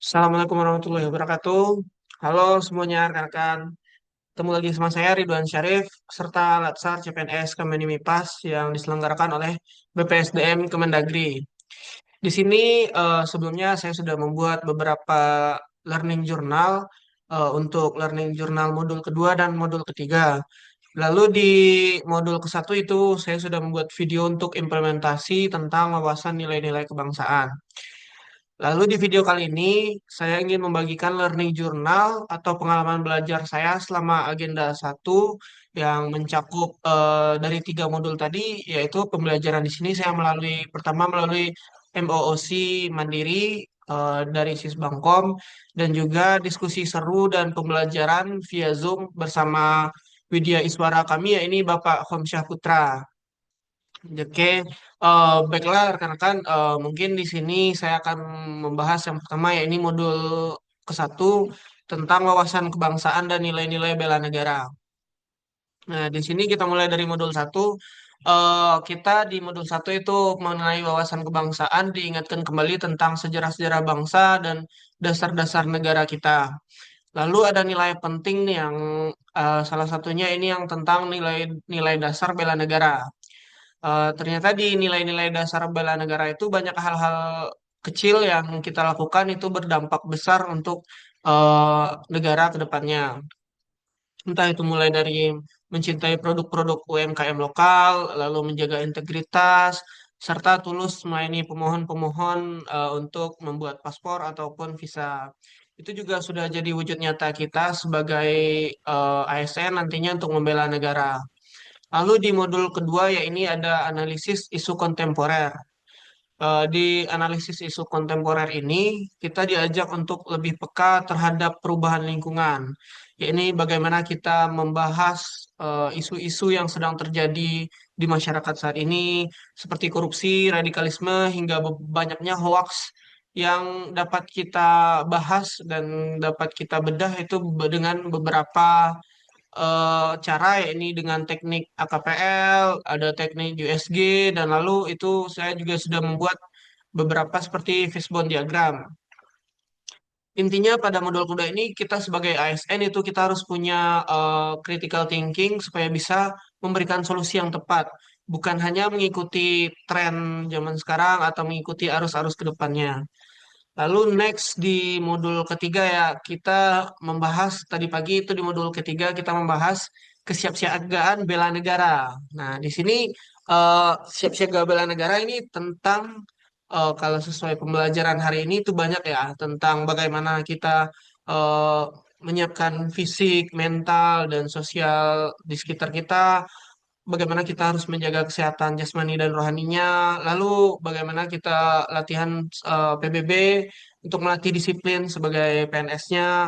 Assalamualaikum warahmatullahi wabarakatuh. Halo semuanya rekan-rekan. Ketemu lagi sama saya Ridwan Syarif serta Latsar CPNS Kemenimipas yang diselenggarakan oleh BPSDM Kemendagri. Di sini sebelumnya saya sudah membuat beberapa learning journal untuk learning journal modul kedua dan modul ketiga. Lalu di modul ke-1 itu saya sudah membuat video untuk implementasi tentang wawasan nilai-nilai kebangsaan. Lalu di video kali ini, saya ingin membagikan learning journal atau pengalaman belajar saya selama agenda 1 yang mencakup dari 3 modul tadi, yaitu pembelajaran di sini saya pertama melalui MOOC Mandiri dari Sisbangkom, dan juga diskusi seru dan pembelajaran via Zoom bersama Widya Iswara kami, ya ini Bapak Homsyah Putra. Oke, baiklah rekan-rekan, mungkin di sini saya akan membahas yang pertama ya ini modul ke-1 tentang wawasan kebangsaan dan nilai-nilai bela negara. Nah, di sini kita mulai dari modul 1. Kita di modul 1 itu mengenai wawasan kebangsaan diingatkan kembali tentang sejarah-sejarah bangsa dan dasar-dasar negara kita. Lalu ada nilai penting nih yang salah satunya ini yang tentang nilai-nilai dasar bela negara. Ternyata di nilai-nilai dasar bela negara itu banyak hal-hal kecil yang kita lakukan itu berdampak besar untuk eh, negara ke depannya. Entah itu mulai dari mencintai produk-produk UMKM lokal, lalu menjaga integritas, serta tulus melayani pemohon-pemohon untuk membuat paspor ataupun visa. Itu juga sudah jadi wujud nyata kita sebagai ASN nantinya untuk membela negara. Lalu di modul kedua ya ini ada analisis isu kontemporer. Di analisis isu kontemporer ini kita diajak untuk lebih peka terhadap perubahan lingkungan. Ya ini bagaimana kita membahas isu-isu yang sedang terjadi di masyarakat saat ini seperti korupsi, radikalisme hingga banyaknya hoaks yang dapat kita bahas dan dapat kita bedah itu dengan beberapa cara ya ini dengan teknik AKPL, ada teknik USG, dan lalu itu saya juga sudah membuat beberapa seperti fishbone diagram. Intinya pada modul kedua ini kita sebagai ASN itu kita harus punya critical thinking supaya bisa memberikan solusi yang tepat, bukan hanya mengikuti tren zaman sekarang atau mengikuti arus-arus ke depannya. Lalu next di modul ketiga ya kita membahas tadi pagi itu di modul ketiga kita membahas kesiapsiagaan bela negara. Nah, di sini siapsiaga bela negara ini tentang kalau sesuai pembelajaran hari ini itu banyak ya tentang bagaimana kita eh, menyiapkan fisik, mental dan sosial di sekitar kita, bagaimana kita harus menjaga kesehatan jasmani dan rohaninya, lalu bagaimana kita latihan PBB untuk melatih disiplin sebagai PNS-nya.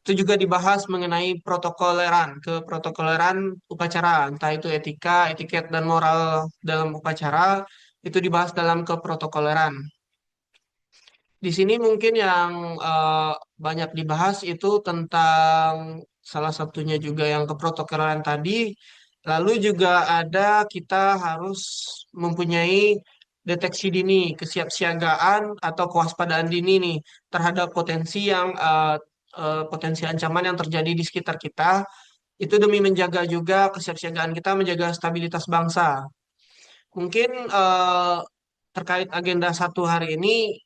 Itu juga dibahas mengenai keprotokoleran upacara, entah itu etika, etiket, dan moral dalam upacara, itu dibahas dalam keprotokoleran. Di sini mungkin yang eh, banyak dibahas itu tentang salah satunya juga yang keprotokoleran tadi. Lalu juga ada kita harus mempunyai deteksi dini, kesiapsiagaan atau kewaspadaan dini nih terhadap potensi ancaman yang terjadi di sekitar kita. Itu demi menjaga juga kesiapsiagaan kita menjaga stabilitas bangsa. Mungkin terkait agenda 1 hari ini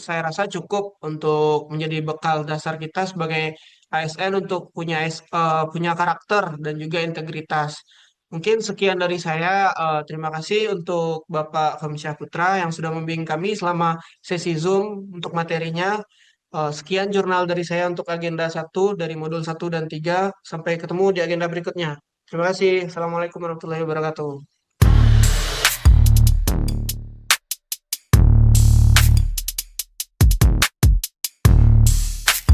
saya rasa cukup untuk menjadi bekal dasar kita sebagai ASN untuk punya karakter dan juga integritas. Mungkin sekian dari saya. Terima kasih untuk Bapak Hamsyah Putra yang sudah membimbing kami selama sesi Zoom untuk materinya. Sekian jurnal dari saya untuk agenda 1 dari modul 1 dan 3. Sampai ketemu di agenda berikutnya. Terima kasih. Assalamualaikum warahmatullahi wabarakatuh.